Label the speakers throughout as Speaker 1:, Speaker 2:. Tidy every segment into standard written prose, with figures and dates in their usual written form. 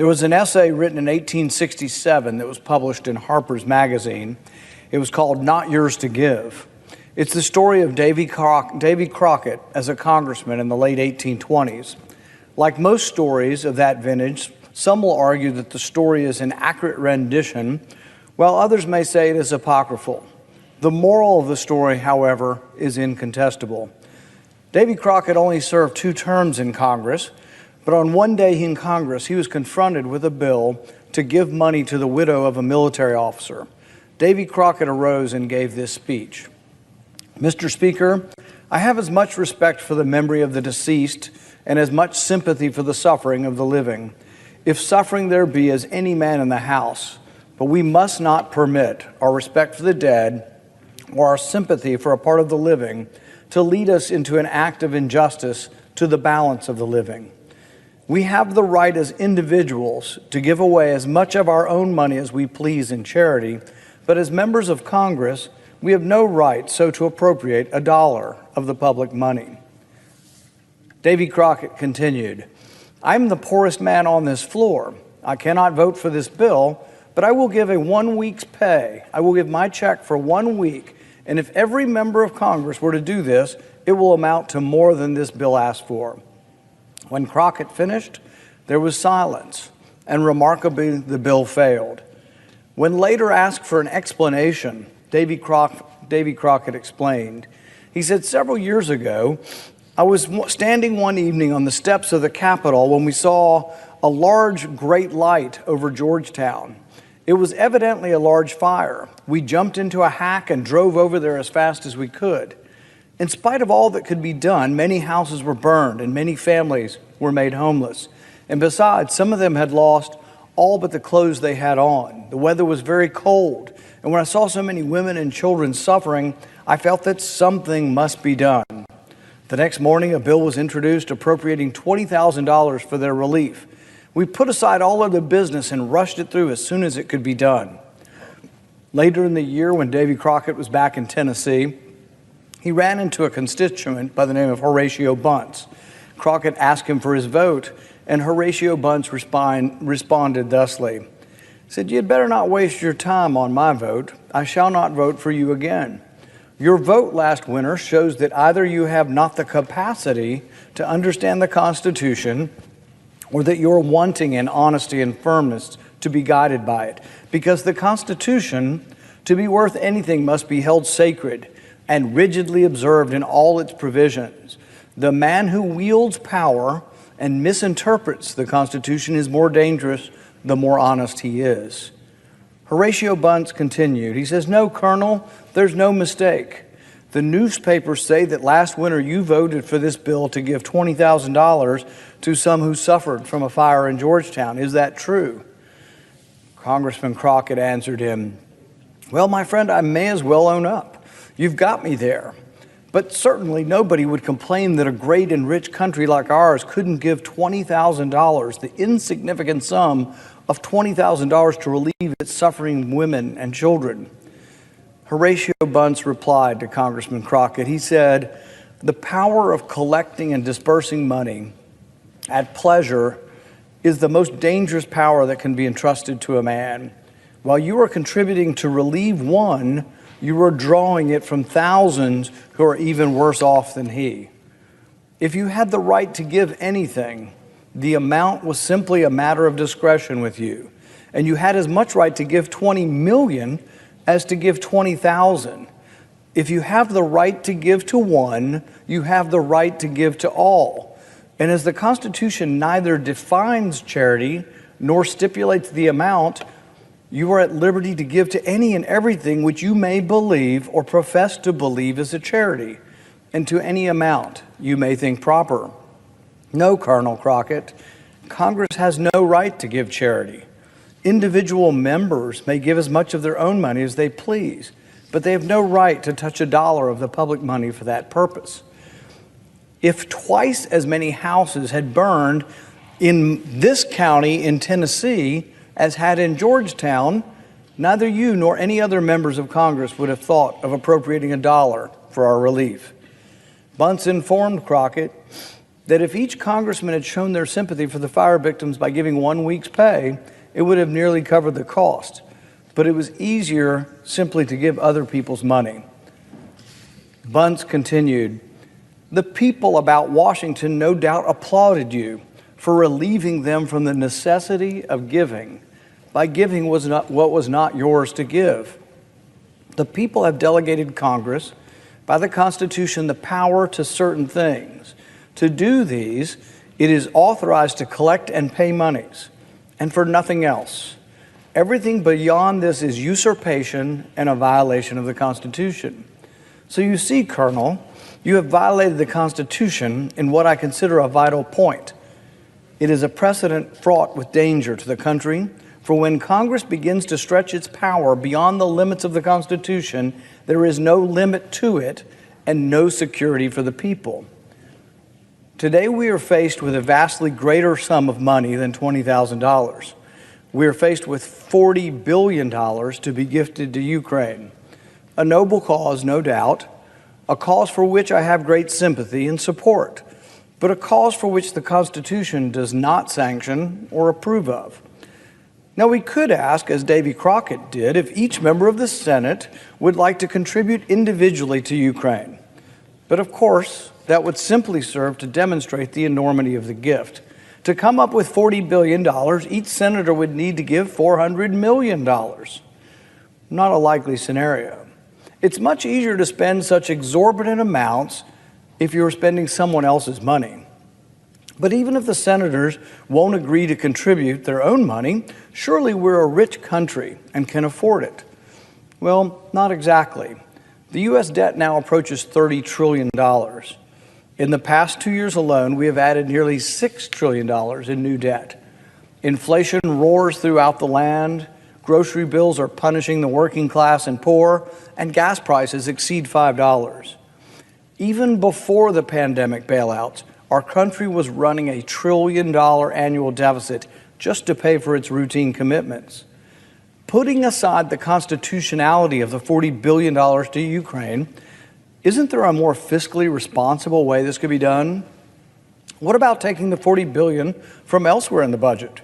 Speaker 1: There was an essay written in 1867 that was published in Harper's Magazine. It was called Not Yours to Give. It's the story of Davy Crockett as a congressman in the late 1820s. Like most stories of that vintage, some will argue that the story is an accurate rendition, while others may say it is apocryphal. The moral of the story, however, is incontestable. Davy Crockett only served 2 terms in Congress, but on one day in Congress, he was confronted with a bill to give money to the widow of a military officer. Davy Crockett arose and gave this speech. Mr. Speaker, I have as much respect for the memory of the deceased and as much sympathy for the suffering of the living, if suffering there be as any man in the house. But we must not permit our respect for the dead or our sympathy for a part of the living to lead us into an act of injustice to the balance of the living. We have the right as individuals to give away as much of our own money as we please in charity, but as members of Congress, we have no right so to appropriate $1 of the public money. Davy Crockett continued, I am the poorest man on this floor. I cannot vote for this bill, but I will give a 1 week's pay. I will give my check for 1 week, and if every member of Congress were to do this, it will amount to more than this bill asked for. When Crockett finished, there was silence, and remarkably, the bill failed. When later asked for an explanation, Davy Crockett explained. He said, several years ago, I was standing one evening on the steps of the Capitol when we saw a large, great light over Georgetown. It was evidently a large fire. We jumped into a hack and drove over there as fast as we could. In spite of all that could be done, many houses were burned and many families were made homeless. And besides, some of them had lost all but the clothes they had on. The weather was very cold. And when I saw so many women and children suffering, I felt that something must be done. The next morning, a bill was introduced appropriating $20,000 for their relief. We put aside all other business and rushed it through as soon as it could be done. Later in the year, when Davy Crockett was back in Tennessee, he ran into a constituent by the name of Horatio Bunce. Crockett asked him for his vote, and Horatio Bunce responded thusly. He said, "You had better not waste your time on my vote. I shall not vote for you again. Your vote last winter shows that either you have not the capacity to understand the Constitution or that you're wanting in honesty and firmness to be guided by it. Because the Constitution, to be worth anything, must be held sacred and rigidly observed in all its provisions. The man who wields power and misinterprets the Constitution is more dangerous the more honest he is." Horatio Bunce continued. He says, "No, Colonel, there's no mistake. The newspapers say that last winter you voted for this bill to give $20,000 to some who suffered from a fire in Georgetown. Is that true?" Congressman Crockett answered him, "Well, my friend, I may as well own up. You've got me there. But certainly nobody would complain that a great and rich country like ours couldn't give $20,000, the insignificant sum of $20,000 to relieve its suffering women and children." Horatio Bunce replied to Congressman Crockett. He said, "The power of collecting and dispersing money at pleasure is the most dangerous power that can be entrusted to a man. While you are contributing to relieve one, you are drawing it from thousands who are even worse off than he. If you had the right to give anything, the amount was simply a matter of discretion with you, and you had as much right to give 20 million as to give 20,000. If you have the right to give to one, you have the right to give to all. And as the Constitution neither defines charity nor stipulates the amount, you are at liberty to give to any and everything which you may believe or profess to believe is a charity, and to any amount you may think proper. No, Colonel Crockett, Congress has no right to give charity. Individual members may give as much of their own money as they please, but they have no right to touch $1 of the public money for that purpose. If twice as many houses had burned in this county in Tennessee as had in Georgetown, neither you nor any other members of Congress would have thought of appropriating $1 for our relief." Bunce informed Crockett that if each congressman had shown their sympathy for the fire victims by giving 1 week's pay, it would have nearly covered the cost. But it was easier simply to give other people's money. Bunce continued, "The people about Washington no doubt applauded you for relieving them from the necessity of giving by giving what was not yours to give. The people have delegated Congress by the Constitution the power to certain things. To do these, it is authorized to collect and pay monies, and for nothing else. Everything beyond this is usurpation and a violation of the Constitution. So you see, Colonel, you have violated the Constitution in what I consider a vital point. It is a precedent fraught with danger to the country, for when Congress begins to stretch its power beyond the limits of the Constitution, there is no limit to it and no security for the people. Today we are faced with a vastly greater sum of money than $20,000. We are faced with $40 billion to be gifted to Ukraine. A noble cause, no doubt, a cause for which I have great sympathy and support, but a cause for which the Constitution does not sanction or approve of. Now we could ask, as Davy Crockett did, if each member of the Senate would like to contribute individually to Ukraine. But of course, that would simply serve to demonstrate the enormity of the gift. To come up with $40 billion, each senator would need to give $400 million. Not a likely scenario. It's much easier to spend such exorbitant amounts if you're spending someone else's money. But even if the senators won't agree to contribute their own money, surely we're a rich country and can afford it. Well, not exactly. The U.S. debt now approaches $30 trillion. In the past 2 years alone, we have added nearly $6 trillion in new debt. Inflation roars throughout the land, grocery bills are punishing the working class and poor, and gas prices exceed $5. Even before the pandemic bailouts, our country was running a $1 trillion annual deficit just to pay for its routine commitments. Putting aside the constitutionality of the $40 billion to Ukraine, isn't there a more fiscally responsible way this could be done? What about taking the $40 billion from elsewhere in the budget?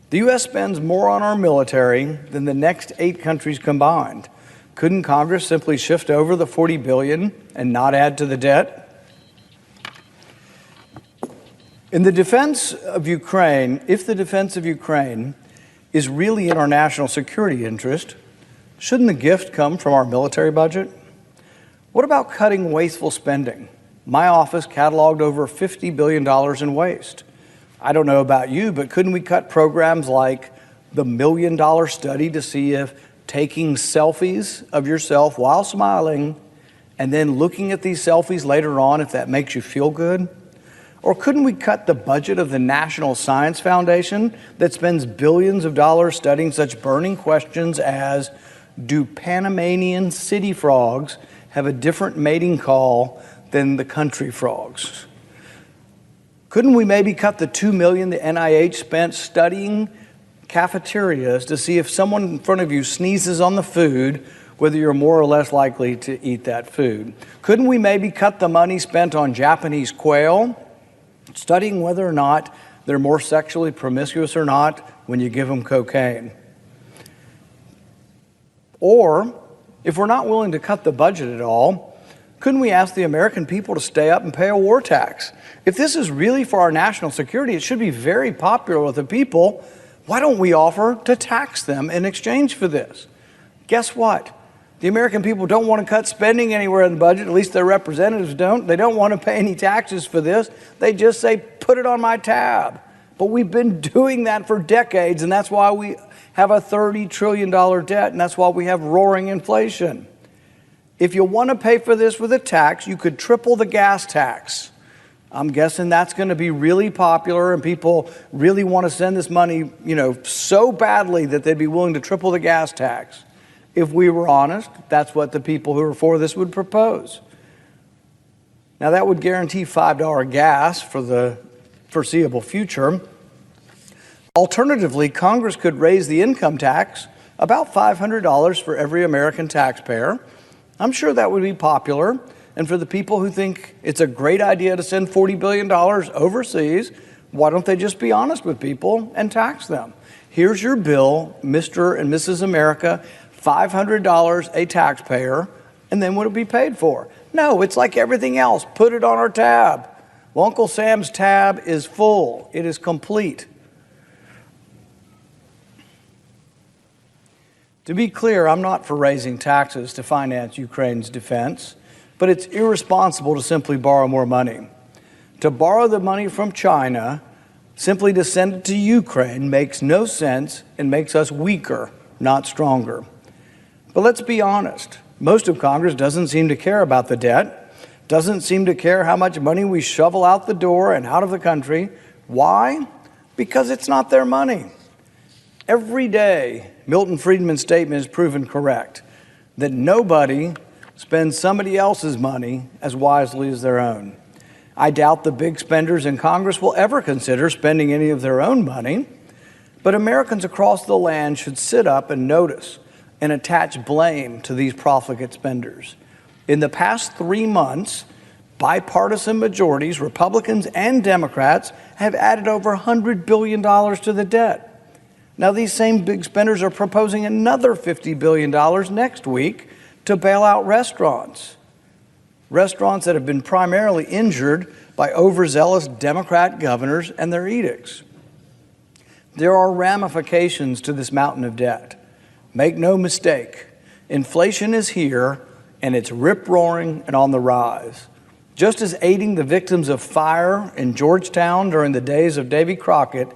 Speaker 1: The U.S. spends more on our military than the next 8 countries combined. Couldn't Congress simply shift over the $40 billion and not add to the debt? In the defense of Ukraine, if the defense of Ukraine is really in our national security interest, shouldn't the gift come from our military budget? What about cutting wasteful spending? My office cataloged over $50 billion in waste. I don't know about you, but couldn't we cut programs like the $1 million study to see if taking selfies of yourself while smiling and then looking at these selfies later on, if that makes you feel good? Or couldn't we cut the budget of the National Science Foundation that spends billions of dollars studying such burning questions as, do Panamanian city frogs have a different mating call than the country frogs? Couldn't we maybe cut the $2 million the NIH spent studying cafeterias to see if someone in front of you sneezes on the food, whether you're more or less likely to eat that food? Couldn't we maybe cut the money spent on Japanese quail, studying whether or not they're more sexually promiscuous or not when you give them cocaine? Or, if we're not willing to cut the budget at all, couldn't we ask the American people to stay up and pay a war tax? If this is really for our national security, it should be very popular with the people. Why don't we offer to tax them in exchange for this? Guess what? The American people don't want to cut spending anywhere in the budget, at least their representatives don't. They don't want to pay any taxes for this. They just say, put it on my tab. But we've been doing that for decades, and that's why we have a $30 trillion debt, and that's why we have roaring inflation. If you want to pay for this with a tax, you could triple the gas tax. I'm guessing that's going to be really popular, and people really want to send this money, so badly that they'd be willing to triple the gas tax. If we were honest, that's what the people who are for this would propose. Now, that would guarantee $5 gas for the foreseeable future. Alternatively, Congress could raise the income tax about $500 for every American taxpayer. I'm sure that would be popular, And for the people who think it's a great idea to send $40 billion overseas, why don't they just be honest with people and tax them? Here's your bill, Mr. and Mrs. America, $500 a taxpayer, and then what will it be paid for? No, it's like everything else. Put it on our tab. Well, Uncle Sam's tab is full. It is complete. To be clear, I'm not for raising taxes to finance Ukraine's defense, but it's irresponsible to simply borrow more money. To borrow the money from China simply to send it to Ukraine makes no sense and makes us weaker, not stronger. But let's be honest. Most of Congress doesn't seem to care about the debt, doesn't seem to care how much money we shovel out the door and out of the country. Why? Because it's not their money. Every day, Milton Friedman's statement is proven correct, that nobody spends somebody else's money as wisely as their own. I doubt the big spenders in Congress will ever consider spending any of their own money, but Americans across the land should sit up and notice and attach blame to these profligate spenders. In the past 3 months, bipartisan majorities, Republicans and Democrats, have added over $100 billion to the debt. Now, these same big spenders are proposing another $50 billion next week to bail out restaurants. Restaurants that have been primarily injured by overzealous Democrat governors and their edicts. There are ramifications to this mountain of debt. Make no mistake, inflation is here and it's rip-roaring and on the rise. Just as aiding the victims of fire in Georgetown during the days of Davy Crockett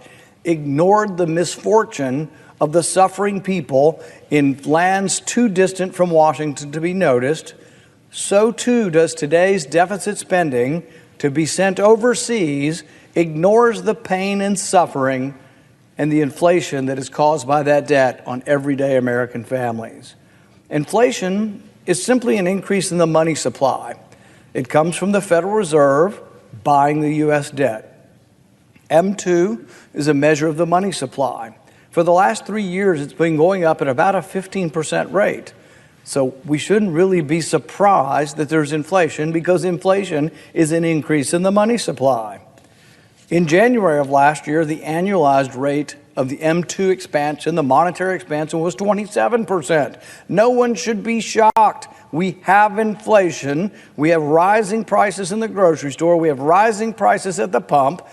Speaker 1: ignored the misfortune of the suffering people in lands too distant from Washington to be noticed, so too does today's deficit spending to be sent overseas ignores the pain and suffering and the inflation that is caused by that debt on everyday American families. Inflation is simply an increase in the money supply. It comes from the Federal Reserve buying the U.S. debt. M2 is a measure of the money supply. For the last 3 years, it's been going up at about a 15% rate. So we shouldn't really be surprised that there's inflation because inflation is an increase in the money supply. In January of last year, the annualized rate of the M2 expansion, the monetary expansion, was 27%. No one should be shocked. We have inflation. We have rising prices in the grocery store. We have rising prices at the pump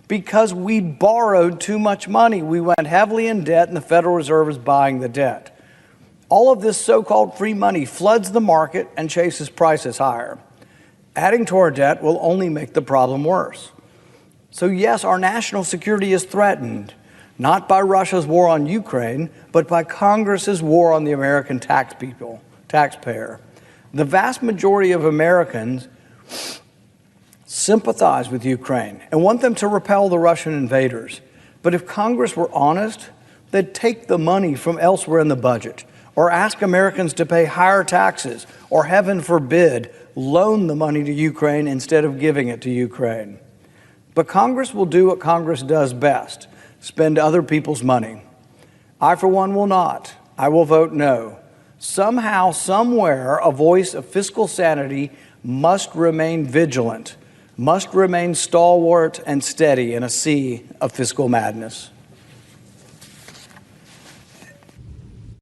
Speaker 1: because we borrowed too much money. We went heavily in debt and the Federal Reserve is buying the debt. All of this so-called free money floods the market and chases prices higher. Adding to our debt will only make the problem worse. So yes, our national security is threatened, not by Russia's war on Ukraine, but by Congress's war on the American taxpayer. The vast majority of Americans sympathize with Ukraine and want them to repel the Russian invaders. But if Congress were honest, they'd take the money from elsewhere in the budget or ask Americans to pay higher taxes or, heaven forbid, loan the money to Ukraine instead of giving it to Ukraine. But Congress will do what Congress does best, spend other people's money. I, for one, will not. I will vote no. Somehow, somewhere, a voice of fiscal sanity must remain vigilant, must remain stalwart and steady in a sea of fiscal madness.